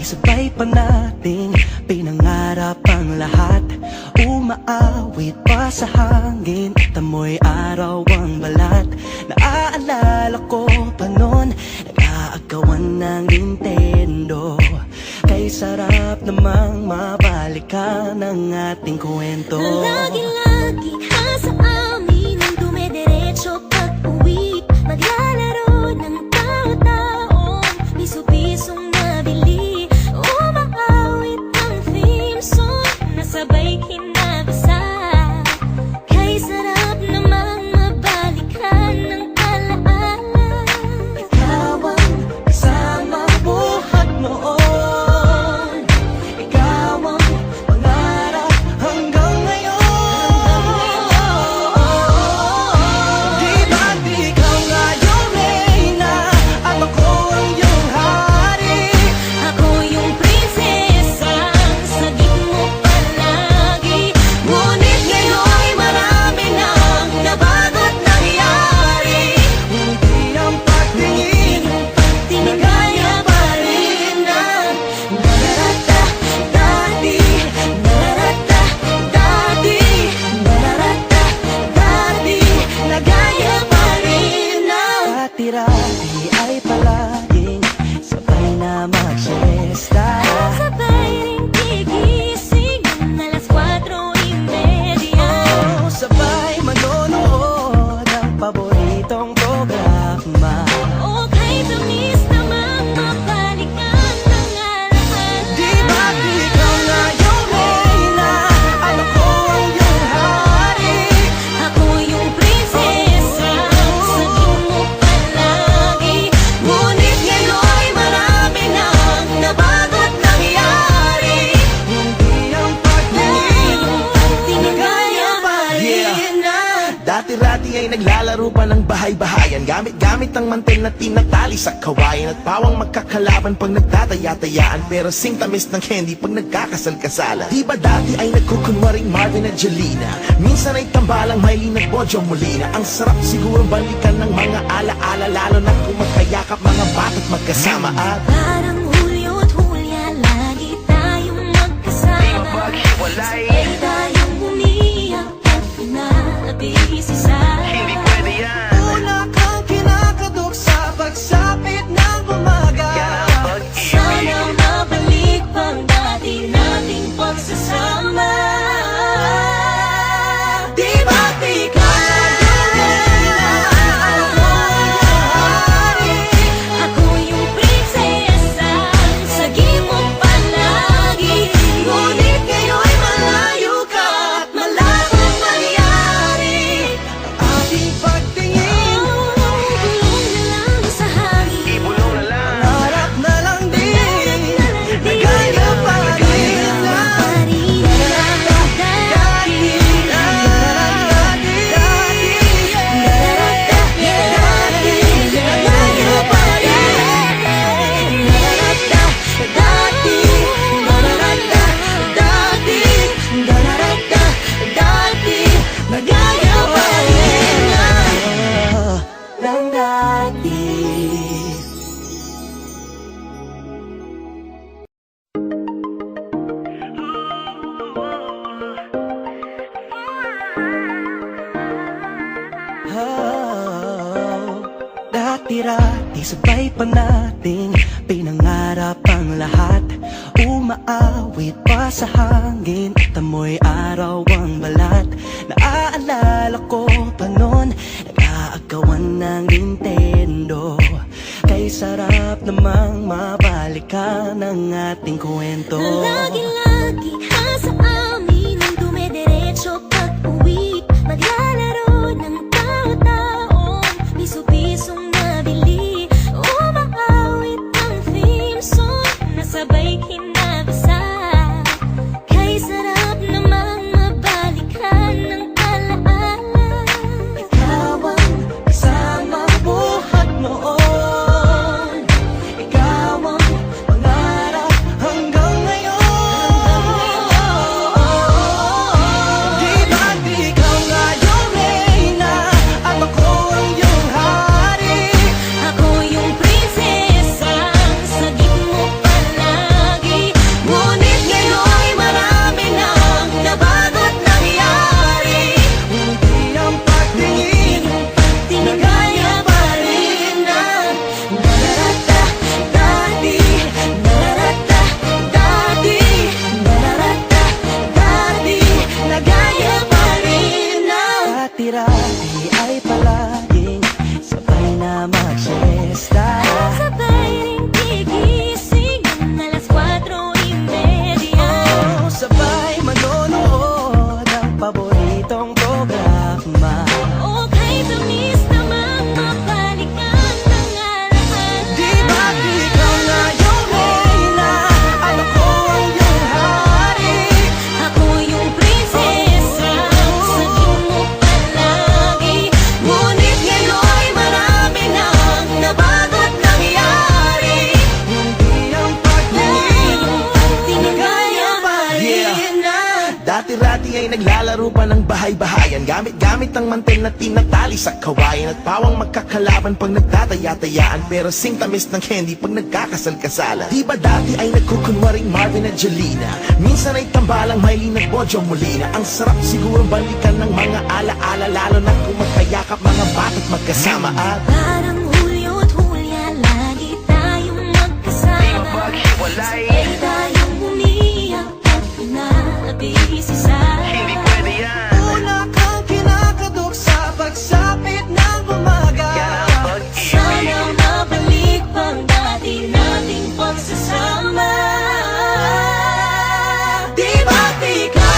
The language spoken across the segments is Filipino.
sabay pa nating pinangarap ang lahat. Umaawit pa sa hangin at amoy araw ang balat. Naaalala ko pa noon, nag-aagawan ng Nintendo. Kay sarap namang mabalikan ang ating kwento. Lagi-lagi ka sa amin ang dumidiretso pag-uwi. Maglalaro ng tao-taong piso-pisong nabili. Umaawit ang theme song na sabay kinabasa. Kay sarap namang mabalikan ng alaala. Ikaw ang kasama buhat noon. Ikaw ang pangarap hanggang ngayon. Di ba't ikaw nga yung reyna at ako ang iyong hari? Ako yung prinsesa, sagip mo palagi. Ngunit ngayon'y marami nang nabago't nangyari. Hindi ang pagtingin na gaya pa rin ng nararata dati. Nararata dati. Nararata dati. Na gaya pa rin ng dati-rati ay palaging sabay na mag-siesta. Sabay ring gigising ng alas 4:30. Oh, sabay manonood ng paboritong programa. O kay tamis namang mabalikan ng alaala. Di ba't ikaw nga yung reyna at ako ang iyong hari? Ako yung prinsesa, sagip mo palagi. Ngunit ngayon'y marami nang nabago't nangyari. Hindi ang pagtingin na gaya pa rin ng Dati-rati ay naglalaro pa ng bahay-bahayan. Gamit-gamit ang mantel na tinatali sa kawayan. At pawang magkakalaban pag nagtataya-tayaan. Pero sing tamis ng candy pag nagkakasal-kasalan. Di ba dati ay nagkukunwaring Marvin at Jelena? Minsan ay tambalang Mylene at Bojo Molina. Ang sarap siguro balikan ng mga ala-ala. Lalo na kung magkayakap mga bata't magkasama. At Parang Hulyo at Hulya, lagi tayong magkasama. Sabay tayong umiyak at pinag-iisisa. una kang kinakadok sa pagsapit ng umaga. Sana mabalik pang dati nating pagsasama. Di ba't ikaw yung reyna at ako ang iyong hari? Ako yung prinsesa, sagip mo palagi. Ngunit ngayon'y malayo ka at malabot mangyari. Ang ating pagtingin, Bulong na lang sa hangin. harap na lang din, na gaya pa rin na Dati-rati sabay pa nating pinangarap ang lahat. Umaawit pa sa hangin at amoy araw ang balat. Naaalala ko pa noon, nag-aagawan ng Nintendo. Kay sarap namang mabalikan ang ating kwento. Lagi-lagi ka sa amin ang dumidiretso pag-uwi. Maglalaro ng tao-taong piso-pisong nabili. Umaawit ang theme song na sabay kinabasa. Kay sarap namang mabalikan ng alaala. Ikaw ang kasama buhat noon. Ikaw ang pangarap hanggang ngayon. Dati-rati ay naglalaro pa ng bahay-bahayan Gamit-gamit ang mantel na tinatali sa kawayan At pawang magkakalaban pag nagtataya-tayaan Pero sing tamis ng candy pag nagkakasal-kasalan Di ba dati ay nagkukunwaring Marvin at Jelena Minsan ay tambalang Mylene at Bojo Molina Ang sarap siguro balikan ng mga ala-ala Lalo na kung magkayakap mga bata't magkasama At Parang Hulyo at Hulya, lagi tayong magkasama. Sabay tayong umiyak at pinag-iisisa. Una kang kinakatok sa pagsapit ng umaga Sana mabalik pang dati nating pagsasama. Di ba't ikaw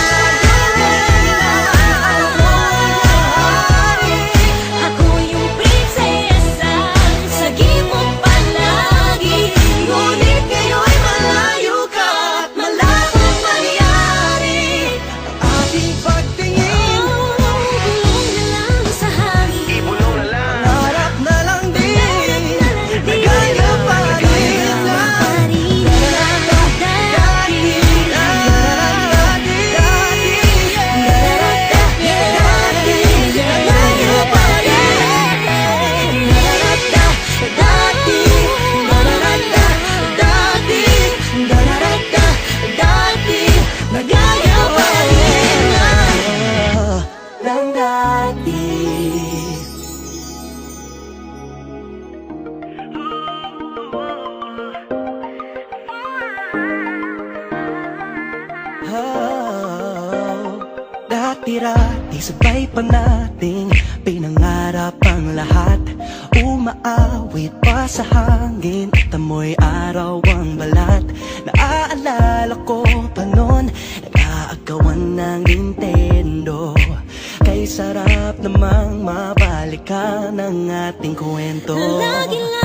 Ako yung prinsesa, sagip mo palagi. Ngunit ngayon'y malayo ka at malabong mangyari Ang ating pagtingin Bulong na lang sa hangin. Harap na lang din Nagaya pa rin na Nagaya pa rin ng dati Dati-rati sabay pa nating pinangarap ang lahat Umaawit pa sa hangin at amoy araw ang balat Naaalala ko pa noon, nag-aagawan ng Nintendo Kay sarap namang mabalikan ang ating kwento Lagi